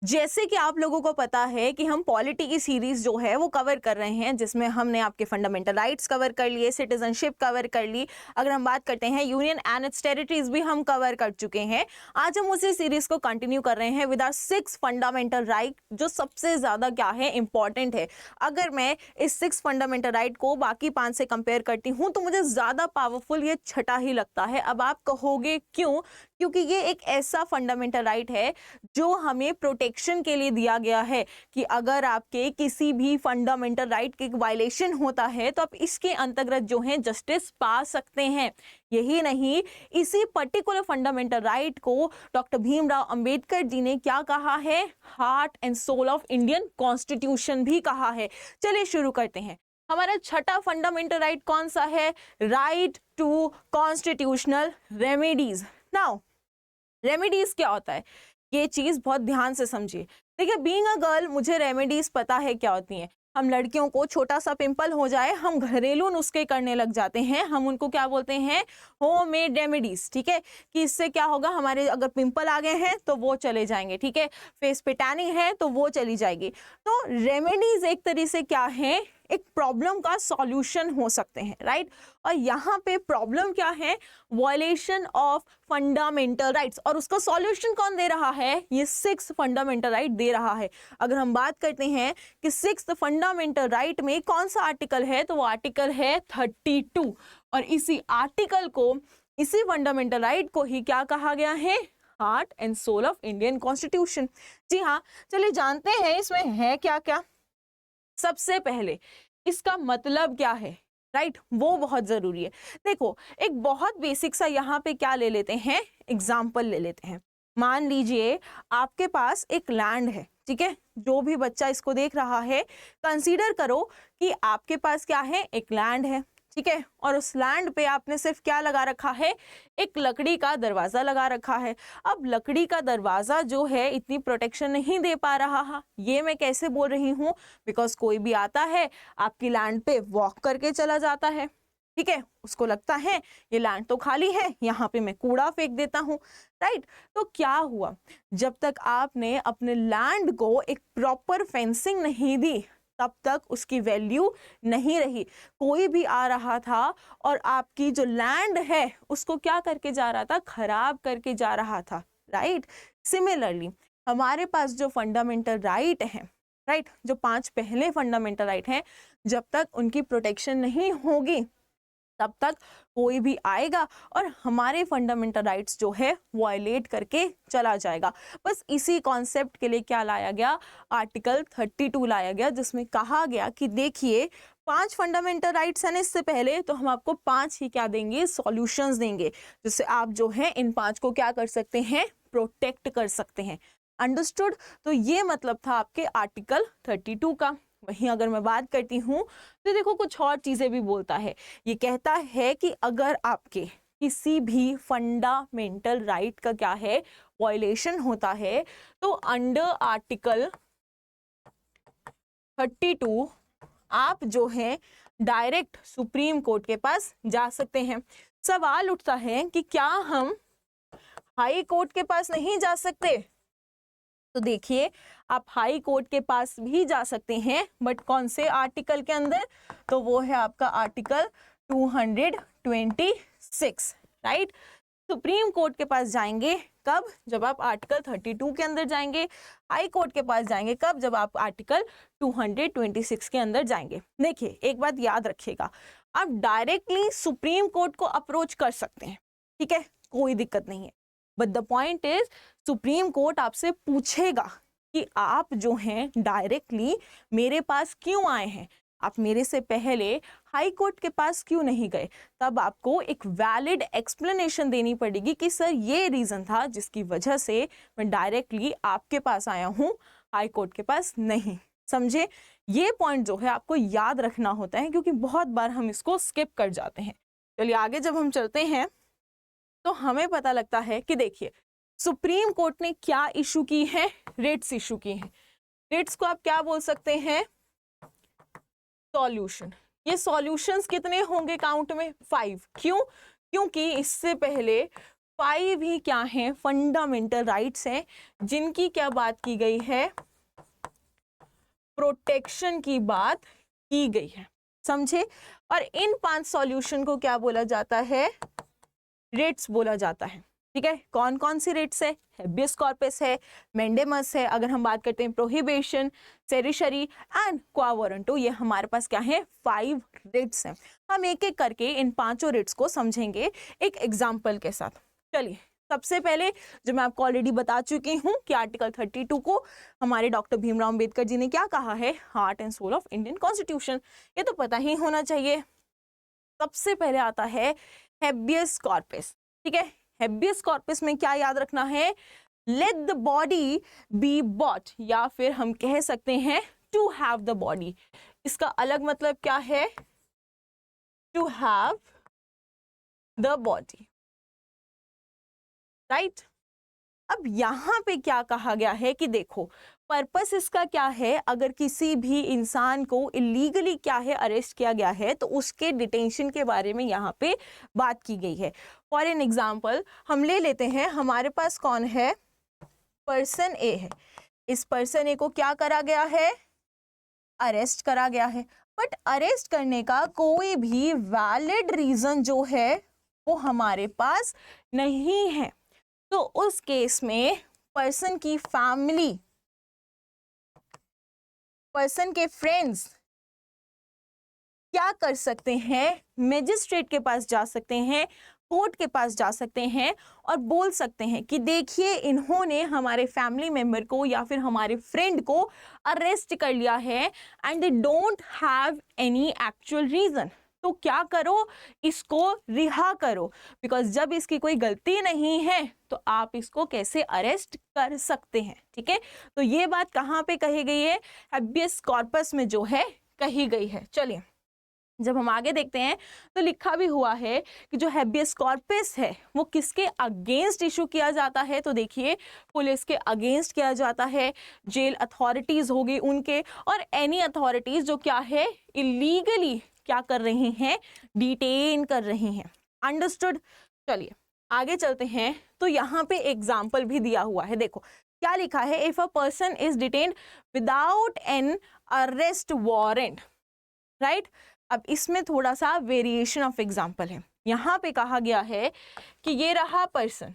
जैसे कि आप लोगों को पता है कि हम पॉलिटी की सीरीज जो है वो कवर कर रहे हैं, जिसमें हमने आपके फंडामेंटल राइट्स कवर कर लिए, सिटीजनशिप कवर कर ली। अगर हम बात करते हैं यूनियन एंड इट्स टेरिटरीज भी हम कवर कर चुके हैं। आज हम उसी सीरीज को कंटिन्यू कर रहे हैं विद आवर 6 फंडामेंटल राइट, जो सबसे ज्यादा क्या है, इंपॉर्टेंट है। अगर मैं इस 6 फंडामेंटल राइट को बाकी 5 से कंपेयर करती हूँ तो मुझे ज्यादा पावरफुल ये छठा ही लगता है। अब आप कहोगे क्यों? क्योंकि ये एक ऐसा फंडामेंटल राइट है जो हमें प्रोटेक्शन के लिए दिया गया है कि अगर आपके किसी भी फंडामेंटल राइट के वायलेशन होता है तो आप इसके अंतर्गत जो है जस्टिस पा सकते हैं। यही नहीं, इसी पर्टिकुलर फंडामेंटल राइट को डॉक्टर भीमराव अंबेडकर जी ने क्या कहा है, heart and soul of Indian constitution भी कहा है। चलिए शुरू करते हैं। हमारा छठा फंडामेंटल राइट कौन सा है? Right to constitutional remedies. Now remedies क्या होता है, ये चीज बहुत ध्यान से समझिए। देखिए, बीइंग अ गर्ल मुझे रेमेडीज पता है क्या होती हैं। हम लड़कियों को छोटा सा पिंपल हो जाए, हम घरेलू नुस्खे करने लग जाते हैं। हम उनको क्या बोलते हैं? Homemade remedies. ठीक है, कि इससे क्या होगा, हमारे अगर पिंपल आ गए हैं तो वो चले जाएंगे। ठीक है, फेस पे टैनिंग है तो वो चली जाएगी। तो रेमेडीज एक तरीके से क्या है, एक प्रॉब्लम का सॉल्यूशन हो सकते हैं, राइट। और यहाँ पे प्रॉब्लम क्या है? Violation of fundamental rights. और उसका सॉल्यूशन कौन दे रहा है? ये 6 फंडामेंटल राइट दे रहा है। अगर हम बात करते हैं कि 6 फंडामेंटल राइट में कौन सा आर्टिकल है, तो वो आर्टिकल है 32। और इसी आर्टिकल को, इसी फंडामेंटल राइट को ही क्या कहा गया है? Heart and soul of Indian constitution. जी हाँ, चलिए जानते हैं इसमें है क्या क्या। सबसे पहले इसका मतलब क्या है, राइट, वो बहुत जरूरी है। देखो, एक बहुत बेसिक सा यहाँ पे क्या ले लेते हैं, एग्जाम्पल ले लेते हैं। मान लीजिए आपके पास एक लैंड है। ठीक है, जो भी बच्चा इसको देख रहा है, कंसीडर करो कि आपके पास क्या है, एक लैंड है। ठीक है, और उस लैंड पे आपने सिर्फ क्या लगा रखा है, एक लकड़ी का दरवाजा लगा रखा है। अब लकड़ी का दरवाजा जो है इतनी प्रोटेक्शन नहीं दे पा रहा है। ये मैं कैसे बोल रही हूँ? बिकॉज कोई भी आता है आपकी लैंड पे वॉक करके चला जाता है। ठीक है, उसको लगता है ये लैंड तो खाली है, यहाँ पे मैं कूड़ा फेंक देता हूँ, राइट। तो क्या हुआ, जब तक आपने अपने लैंड को एक प्रॉपर फेंसिंग नहीं दी तब तक उसकी वैल्यू नहीं रही। कोई भी आ रहा था और आपकी जो लैंड है उसको क्या करके जा रहा था, खराब करके जा रहा था, राइट। सिमिलरली हमारे पास जो फंडामेंटल राइट है, राइट, जो 5 पहले फंडामेंटल राइट हैं, जब तक उनकी प्रोटेक्शन नहीं होगी तब तक कोई भी आएगा और हमारे फंडामेंटल राइट्स जो है वायलेट करके चला जाएगा। बस इसी कॉन्सेप्ट के लिए क्या लाया गया, आर्टिकल 32 लाया गया, जिसमें कहा गया कि देखिए 5 फंडामेंटल राइट्स हैं इससे पहले, तो हम आपको 5 ही क्या देंगे, सॉल्यूशंस देंगे, जिससे आप जो है इन 5 को क्या कर सकते हैं, प्रोटेक्ट कर सकते हैं। अंडरस्टूड? तो ये मतलब था आपके आर्टिकल 32 का। वहीं अगर मैं बात करती हूँ तो देखो कुछ और चीजें भी बोलता है। ये कहता है कि अगर आपके किसी भी फंडामेंटल राइट का क्या है, वायलेशन होता है, तो अंडर आर्टिकल 32 आप जो है डायरेक्ट सुप्रीम कोर्ट के पास जा सकते हैं। सवाल उठता है कि क्या हम हाई कोर्ट के पास नहीं जा सकते? तो देखिए, आप हाई कोर्ट के पास भी जा सकते हैं, बट कौन से आर्टिकल के अंदर? तो वो है आपका आर्टिकल 226, राइट। सुप्रीम कोर्ट के पास जाएंगे कब? जब आप आर्टिकल 32 के अंदर जाएंगे। हाई कोर्ट के पास जाएंगे कब? जब आप आर्टिकल 226 के अंदर जाएंगे। देखिए, एक बात याद रखिएगा, आप डायरेक्टली सुप्रीम कोर्ट को अप्रोच कर सकते हैं, ठीक है, कोई दिक्कत नहीं है। But the point is, supreme court आपसे पूछेगा कि आप जो हैं डायरेक्टली मेरे पास क्यों आए हैं, आप मेरे से पहले हाई कोर्ट के पास क्यों नहीं गए। तब आपको एक वैलिड एक्सप्लेनेशन देनी पड़ेगी कि सर ये रीजन था जिसकी वजह से मैं डायरेक्टली आपके पास आया हूँ, हाई कोर्ट के पास नहीं। समझे? ये पॉइंट जो है आपको याद रखना होता है, क्योंकि बहुत बार हम इसको स्किप कर जाते हैं। चलिए आगे जब हम चलते हैं तो हमें पता लगता है कि देखिए, सुप्रीम कोर्ट ने क्या इशू की है, रिट्स इशू की है। रिट्स को आप क्या बोल सकते हैं, सॉल्यूशन। ये सॉल्यूशंस कितने होंगे काउंट में? 5। क्यों? क्योंकि इससे पहले 5 ही क्या हैं, फंडामेंटल राइट्स हैं, जिनकी क्या बात की गई है, प्रोटेक्शन की बात की गई है, समझे। और इन 5 सॉल्यूशन को क्या बोला जाता है, रिट्स बोला जाता है, ठीक है। कौन कौन सी रिट्स है, हेबियस कॉर्पस है, मेंडेमस है, अगर हम बात करते हैं प्रोहिबिशन, सेरिशरी एंड क्वा वारंटो, ये हमारे पास क्या है, 5 रिट्स हैं। हम एक एक करके इन 5 रिट्स को समझेंगे एक एग्जाम्पल के साथ। चलिए, सबसे पहले जो मैं आपको ऑलरेडी बता चुकी हूँ कि आर्टिकल 32 को हमारे डॉक्टर भीमराव अंबेडकर जी ने क्या कहा है, heart and soul of Indian constitution, ये तो पता ही होना चाहिए। सबसे पहले आता है हेबियस कॉर्पस, ठीक है। हेबियस कॉर्पस में क्या याद रखना है, let the body be bought, या फिर हम कह सकते हैं टू हैव द बॉडी। इसका अलग मतलब क्या है, to have the body, right. अब यहाँ पे क्या कहा गया है कि देखो, पर्पस इसका क्या है, अगर किसी भी इंसान को इलीगली क्या है अरेस्ट किया गया है तो उसके डिटेंशन के बारे में यहाँ पे बात की गई है। फॉर एन एग्जाम्पल हम ले लेते हैं, हमारे पास कौन है, पर्सन ए है। इस पर्सन ए को क्या करा गया है, अरेस्ट करा गया है। बट अरेस्ट करने का कोई भी वैलिड रीजन जो है वो हमारे पास नहीं है। तो उस केस में पर्सन की फैमिली, पर्सन के फ्रेंड्स क्या कर सकते हैं, मैजिस्ट्रेट के पास जा सकते हैं, कोर्ट के पास जा सकते हैं और बोल सकते हैं कि देखिए इन्होंने हमारे फैमिली मेंबर को या फिर हमारे फ्रेंड को अरेस्ट कर लिया है and they don't have any actual reason, तो क्या करो, इसको रिहा करो, बिकॉज जब इसकी कोई गलती नहीं है तो आप इसको कैसे अरेस्ट कर सकते हैं, ठीक है। तो ये बात कहाँ पे कही गई है, हेबियस कॉर्पस में जो है कही गई है। चलिए, जब हम आगे देखते हैं तो लिखा भी हुआ है कि जो हेबियस कॉर्पस है वो किसके अगेंस्ट इशू किया जाता है, तो देखिए पुलिस के अगेंस्ट किया जाता है, जेल अथॉरिटीज होगी उनके, और एनी अथॉरिटीज जो क्या है इलीगली क्या कर रहे हैं, डिटेन कर रहे हैं, अंडरस्टूड। चलिए आगे चलते हैं, तो यहाँ पे एग्जाम्पल भी दिया हुआ है, देखो क्या लिखा है, if a person is detained without an arrest warrant, right. अब इसमें थोड़ा सा वेरिएशन ऑफ एग्जाम्पल है, यहाँ पे कहा गया है कि ये रहा पर्सन,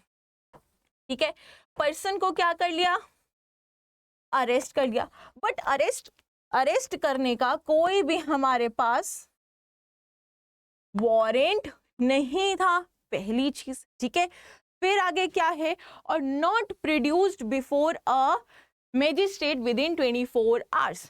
ठीक है, पर्सन को क्या कर लिया, अरेस्ट कर लिया, बट अरेस्ट करने का कोई भी हमारे पास वारंट नहीं था, पहली चीज, ठीक है। फिर आगे क्या है, और not produced before a magistrate with in 24 hours,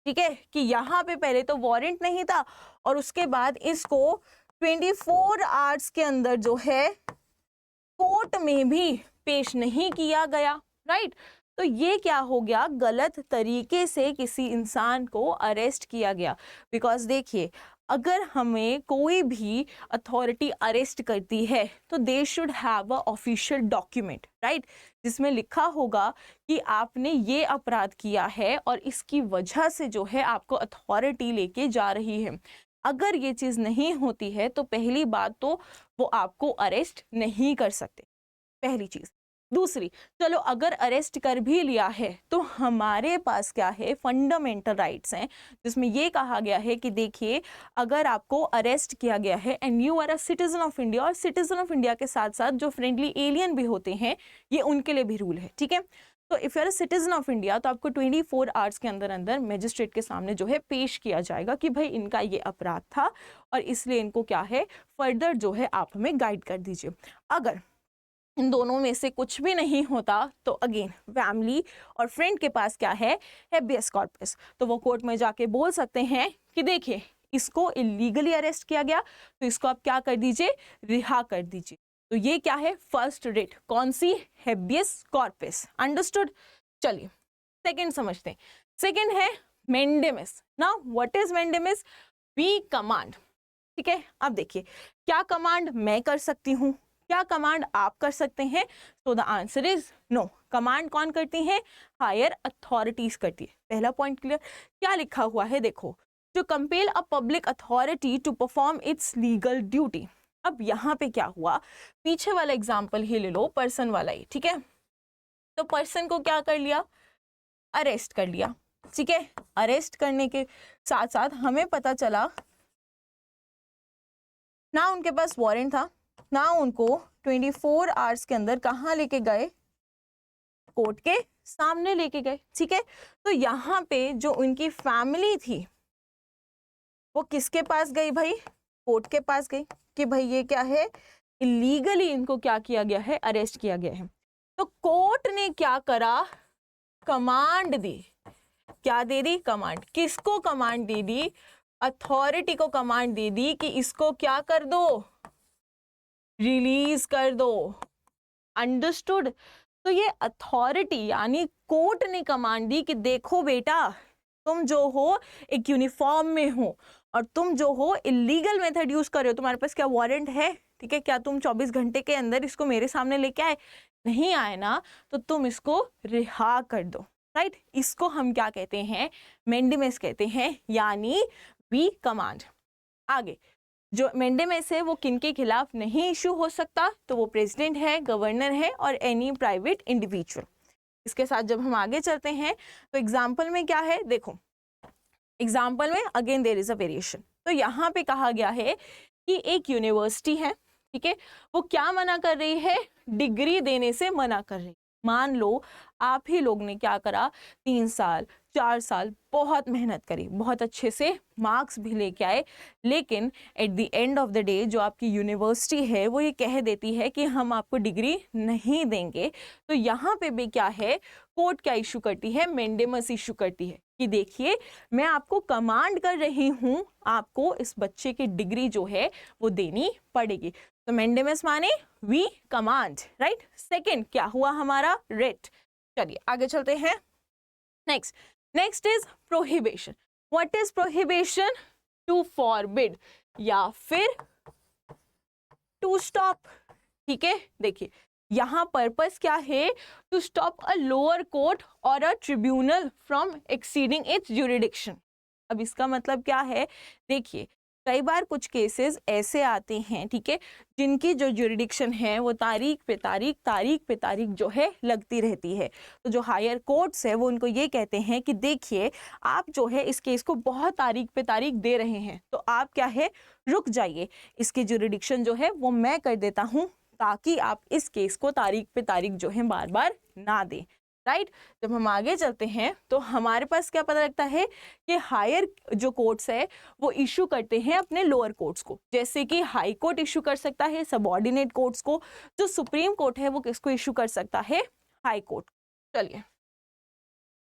ठीक है, कि यहाँ पे पहले तो वारंट नहीं था और उसके बाद इसको 24 आवर्स के अंदर जो है कोर्ट में भी पेश नहीं किया गया, राइट। तो ये क्या हो गया, गलत तरीके से किसी इंसान को अरेस्ट किया गया। बिकॉज देखिए, अगर हमें कोई भी अथॉरिटी अरेस्ट करती है तो they should have a official document, right, जिसमें लिखा होगा कि आपने ये अपराध किया है और इसकी वजह से जो है आपको अथॉरिटी लेके जा रही है। अगर ये चीज़ नहीं होती है तो पहली बात तो वो आपको अरेस्ट नहीं कर सकते, पहली चीज़। दूसरी, चलो अगर अरेस्ट कर भी लिया है तो हमारे पास क्या है, फंडामेंटल राइट्स हैं, जिसमें ये कहा गया है कि देखिए अगर आपको अरेस्ट किया गया है and you are a citizen of India, और सिटीजन ऑफ इंडिया के साथ साथ जो फ्रेंडली एलियन भी होते हैं ये उनके लिए भी रूल है, ठीक है। तो if you are a citizen of India तो आपको 24 आवर्स के अंदर अंदर मैजिस्ट्रेट के सामने जो है पेश किया जाएगा कि भाई इनका ये अपराध था और इसलिए इनको क्या है फर्दर जो है आप हमें गाइड कर दीजिए। अगर इन दोनों में से कुछ भी नहीं होता तो अगेन फैमिली और फ्रेंड के पास क्या है, हेबियस कॉर्पस, तो वो कोर्ट में जाके बोल सकते हैं कि देखिए इसको इलीगली अरेस्ट किया गया तो इसको आप क्या कर दीजिए, रिहा कर दीजिए। तो ये क्या है, फर्स्ट रिट, कौन सी, हेबियस कॉर्पस, अंडरस्टूड। चलिए सेकंड समझते हैं, सेकंड है mandamus. Now what is mandamus, we command, ठीक है। अब देखिए क्या कमांड मैं कर सकती हूँ, क्या कमांड आप कर सकते हैं, तो the answer is no. Command कौन करती है, हायर अथॉरिटीज करती है। पहला पॉइंट क्लियर। क्या लिखा हुआ है देखो, to compel a public authority to perform its legal duty, अब यहाँ पे क्या हुआ, पीछे वाला एग्जाम्पल ही ले लो, पर्सन वाला ही, ठीक है। तो पर्सन को क्या कर लिया, अरेस्ट कर लिया, ठीक है। अरेस्ट करने के साथ साथ हमें पता चला ना उनके पास वारंट था, ना उनको 24 आवर्स के अंदर कहाँ लेके गए, कोर्ट के सामने लेके गए, ठीक है। तो यहाँ पे जो उनकी फैमिली थी वो किसके पास गई भाई, कोर्ट के पास गई कि भाई ये क्या है, इलीगली इनको क्या किया गया है, अरेस्ट किया गया है। तो कोर्ट ने क्या करा, कमांड दी, क्या दे दी, कमांड। किसको कमांड दे दी, अथॉरिटी को कमांड दे दी कि इसको क्या कर दो, रिलीज कर दो, अंडरस्टूड। तो ये अथॉरिटी यानी कोर्ट ने कमांड दी कि देखो बेटा, तुम जो हो एक यूनिफॉर्म में हो और तुम जो हो इलीगल मेथड यूज कर रहे हो, तुम्हारे पास क्या वारंट है, ठीक है, क्या तुम 24 घंटे के अंदर इसको मेरे सामने लेके आए, नहीं आए ना, तो तुम इसको रिहा कर दो, राइट। इसको हम क्या कहते हैं, मेंडेमिस कहते हैं, यानी वी कमांड। आगे जो मेंडेमिस है वो किनके खिलाफ नहीं इशू हो सकता, तो वो प्रेसिडेंट है, गवर्नर है और एनी प्राइवेट इंडिविजुअल। इसके साथ जब हम आगे चलते हैं तो एग्जाम्पल में क्या है, देखो एग्जाम्पल में again there is a variation. तो यहाँ पे कहा गया है कि एक यूनिवर्सिटी है, ठीक है, वो क्या मना कर रही है, डिग्री देने से मना कर रही है। मान लो आप ही लोग ने क्या करा, 3 साल 4 साल बहुत मेहनत करी, बहुत अच्छे से मार्क्स भी लेके आए, लेकिन at the end of the day जो आपकी यूनिवर्सिटी है वो ये कह देती है कि हम आपको डिग्री नहीं देंगे। तो यहाँ पे भी क्या है, कोर्ट क्या इशू करती है, मेंडेमस इशू करती है कि देखिए मैं आपको कमांड कर रही हूँ, आपको इस बच्चे की डिग्री जो है वो देनी पड़ेगी। तो मेंडेमस माने वी कमांड, राइट। सेकंड क्या हुआ हमारा, रेट। चलिए आगे चलते हैं। Next is prohibition. What is prohibition, to forbid या फिर टू स्टॉप, ठीक है। देखिए यहाँ पर्पस क्या है, to stop a lower court और a tribunal from exceeding its jurisdiction. अब इसका मतलब क्या है, देखिए कई बार कुछ केसेस ऐसे आते हैं, ठीक है, जिनकी जो ज्यूरिडिक्शन है वो तारीख पे तारीख जो है लगती रहती है। तो जो हायर कोर्ट्स है वो उनको ये कहते हैं कि देखिए आप जो है इस केस को बहुत तारीख पे तारीख दे रहे हैं, तो आप क्या है रुक जाइए, इसकी ज्यूरिडिक्शन जो है वो मैं कर देता हूँ, ताकि आप इस केस को तारीख पे तारीख जो है बार बार ना दें, राइट। जब हम आगे चलते हैं तो हमारे पास क्या पता लगता है कि हायर जो कोर्ट्स है वो इशू करते हैं अपने लोअर कोर्ट्स को, जैसे कि हाई कोर्ट इशू कर सकता है सबऑर्डिनेट कोर्ट्स को, जो सुप्रीम कोर्ट है वो किसको इशू कर सकता है, हाई कोर्ट। चलिए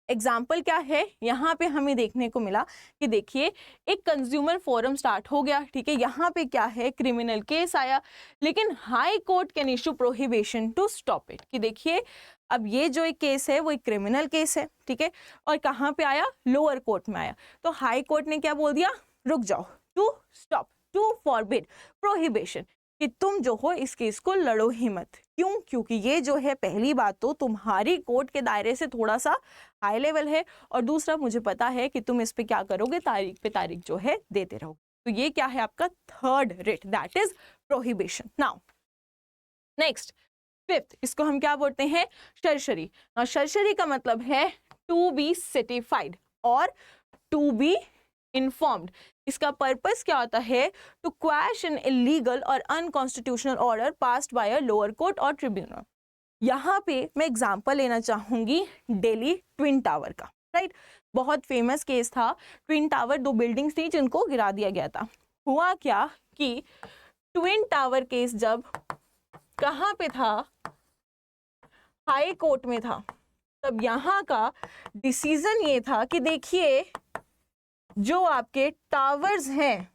एग्जाम्पल क्या है, यहाँ पे हमें देखने को मिला कि देखिए एक कंज्यूमर फोरम स्टार्ट हो गया, ठीक है, यहाँ पे क्या है क्रिमिनल केस आया, लेकिन high court can issue prohibition to stop it, कि देखिए अब ये जो एक केस है वो एक क्रिमिनल केस है, ठीक है, और कहाँ पे आया, लोअर कोर्ट में आया। तो हाई कोर्ट ने क्या बोल दिया, रुक जाओ, to stop, to forbid, prohibition, कि तुम जो हो इस केस को लड़ो ही मत। क्यों, क्योंकि ये जो है पहली बात तो तुम्हारी कोर्ट के दायरे से थोड़ा सा हाई लेवल है, और दूसरा मुझे पता है कि तुम इस पे क्या करोगे, तारीख पे तारीख जो है देते रहोगे। तो ये क्या है आपका third writ, that is prohibition. Now next fifth, इसको हम क्या बोलते हैं, शर्शरी। शर्शरी का मतलब है टू बी सर्टिफाइड और टू बी इन्फॉर्म्ड। इसका पर्पस क्या होता है, टू क्वैश एन इलीगल और unconstitutional order passed by a lower court और ट्रिब्यूनल। यहाँ पे मैं एग्जांपल लेना चाहूंगी दिल्ली ट्विन टावर का, राइट। बहुत फेमस केस था, ट्विन टावर 2 बिल्डिंग्स थी जिनको गिरा दिया गया था। हुआ क्या कि ट्विन टावर केस जब कहाँ पे था, हाई कोर्ट में था, तब यहाँ का डिसीजन ये था कि देखिए जो आपके टावर्स हैं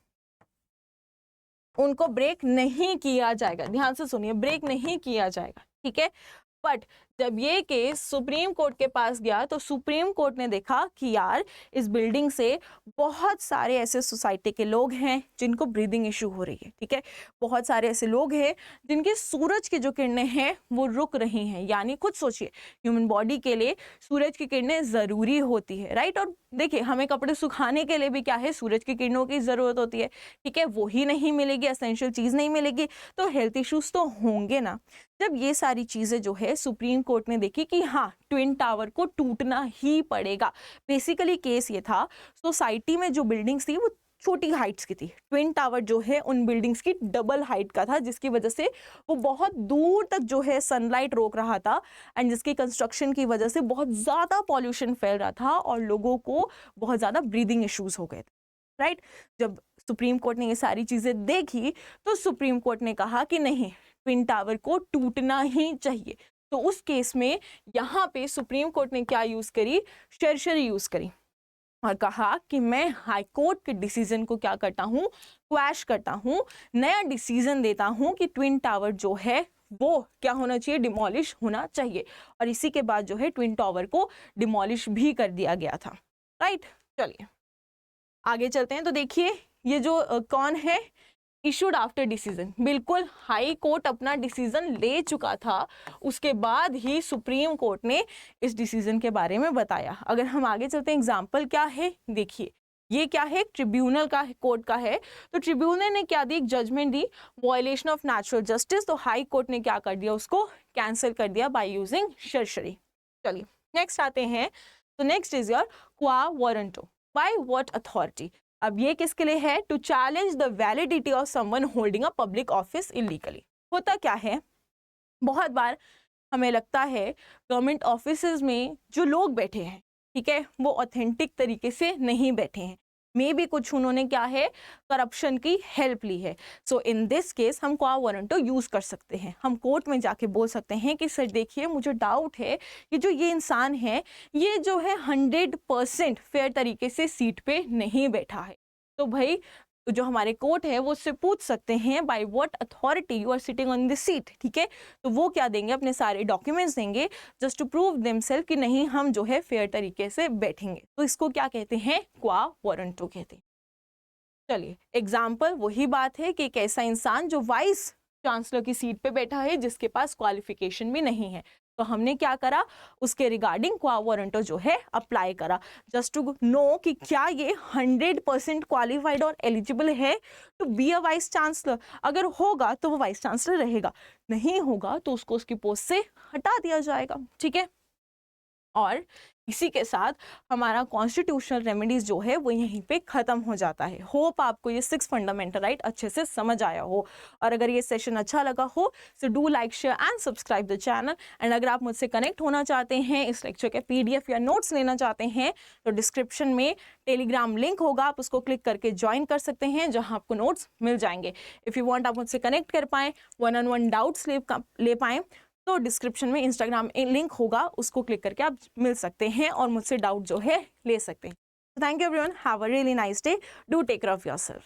उनको ब्रेक नहीं किया जाएगा, ध्यान से सुनिए, ब्रेक नहीं किया जाएगा, ठीक है। बट जब ये केस सुप्रीम कोर्ट के पास गया तो सुप्रीम कोर्ट ने देखा कि यार इस बिल्डिंग से बहुत सारे ऐसे सोसाइटी के लोग हैं जिनको ब्रीदिंग इशू हो रही है, ठीक है, बहुत सारे ऐसे लोग हैं जिनके सूरज की जो किरणें हैं वो रुक रही हैं। यानी खुद सोचिए, ह्यूमन बॉडी के लिए सूरज की किरणें ज़रूरी होती है, राइट। और देखिए हमें कपड़े सुखाने के लिए भी क्या है, सूरज की किरणों की ज़रूरत होती है, ठीक है, वही नहीं मिलेगी, एसेंशियल चीज़ नहीं मिलेगी तो हेल्थ इश्यूज तो होंगे ना। जब ये सारी चीज़ें जो है सुप्रीम कोर्ट ने देखी कि हाँ ट्विन टावर को टूटना ही पड़ेगा। बेसिकली केस ये था, सोसाइटी में जो बिल्डिंग्स थी वो छोटी हाइट्स की थी, ट्विन टावर जो है उन बिल्डिंग्स की डबल हाइट का था, जिसकी वजह से वो बहुत दूर तक जो है सनलाइट रोक रहा था एंड जिसकी कंस्ट्रक्शन की वजह से बहुत ज़्यादा पॉल्यूशन फैल रहा था और लोगों को बहुत ज़्यादा ब्रीदिंग इश्यूज हो गए थे, राइट। जब सुप्रीम कोर्ट ने ये सारी चीज़ें देखी तो सुप्रीम कोर्ट ने कहा कि नहीं, ट्विन टावर को टूटना ही चाहिए। तो उस केस में यहाँ पे सुप्रीम कोर्ट ने क्या यूज़ करी, शरशरी यूज़ करी और कहा कि मैं हाई कोर्ट के डिसीजन को क्या करता हूँ, क्वैश करता हूँ, नया डिसीजन देता हूँ कि ट्विन टावर जो है वो क्या होना चाहिए, डिमोलिश होना चाहिए। और इसी के बाद जो है ट्विन टावर को डिमोलिश भी कर दिया गया था, राइट। चलिए आगे चलते हैं। तो देखिए ये जो कौन है, इशूड आफ्टर डिसीजन, बिल्कुल हाई कोर्ट अपना डिसीजन ले चुका था, उसके बाद ही सुप्रीम कोर्ट ने इस डिसीजन के बारे में बताया। अगर हम आगे चलते हैं, एग्जाम्पल क्या है, देखिए ये क्या है, ट्रिब्यूनल का कोर्ट का है। तो ट्रिब्यूनल ने क्या दी, एक जजमेंट दी, वायलेशन ऑफ नेचुरल जस्टिस। तो हाई कोर्ट ने क्या कर दिया, उसको कैंसिल कर दिया बाय यूजिंग शरशरी। चलिए नेक्स्ट आते हैं। तो next is your quo warranto, by what authority. अब ये किसके लिए है, to challenge the validity of someone holding a public office illegally. होता क्या है, बहुत बार हमें लगता है गवर्नमेंट ऑफिसेज में जो लोग बैठे हैं, ठीक है, वो ऑथेंटिक तरीके से नहीं बैठे हैं, मे भी कुछ उन्होंने क्या है, करप्शन की हेल्प ली है। सो इन दिस केस हम क्वा वारंटो यूज़ कर सकते हैं। हम कोर्ट में जाके बोल सकते हैं कि सर देखिए मुझे डाउट है कि जो ये इंसान है ये जो है 100% फेयर तरीके से सीट पे नहीं बैठा है। तो भाई जो हमारे कोर्ट है वो उससे पूछ सकते हैं by what authority you are sitting on this seat, ठीक है। तो वो क्या देंगे, अपने सारे डॉक्यूमेंट्स देंगे जस्ट टू प्रूव देमसेल्फ कि नहीं हम जो है फेयर तरीके से बैठेंगे। तो इसको क्या कहते हैं, क्वा वारंटो कहते हैं। चलिए एग्जाम्पल वही बात है कि एक ऐसा इंसान जो वाइस चांसलर की सीट पे बैठा है जिसके पास क्वालिफिकेशन भी नहीं है, तो हमने क्या करा, उसके रिगार्डिंग क्वा वारंटो जो है अप्लाई करा, जस्ट टू नो कि क्या ये 100% क्वालिफाइड और एलिजिबल है to be a vice chancellor. अगर होगा तो वो वाइस चांसलर रहेगा, नहीं होगा तो उसको उसकी पोस्ट से हटा दिया जाएगा, ठीक है। और इसी के साथ हमारा कॉन्स्टिट्यूशनल रेमेडीज जो है वो यहीं पे ख़त्म हो जाता है। होप आपको ये 6 फंडामेंटल राइट अच्छे से समझ आया हो, और अगर ये सेशन अच्छा लगा हो so do like share and subscribe the channel. And अगर आप मुझसे कनेक्ट होना चाहते हैं, इस लेक्चर के PDF या नोट्स लेना चाहते हैं, तो डिस्क्रिप्शन में टेलीग्राम लिंक होगा, आप उसको क्लिक करके ज्वाइन कर सकते हैं जहाँ आपको नोट्स मिल जाएंगे। इफ़ यू वॉन्ट आप मुझसे कनेक्ट कर पाएँ, 1-on-1 डाउट्स ले पाएँ, तो डिस्क्रिप्शन में इंस्टाग्राम लिंक होगा, उसको क्लिक करके आप मिल सकते हैं और मुझसे डाउट जो है ले सकते हैं। Thank you everyone, have a really nice day, do take care of yourself.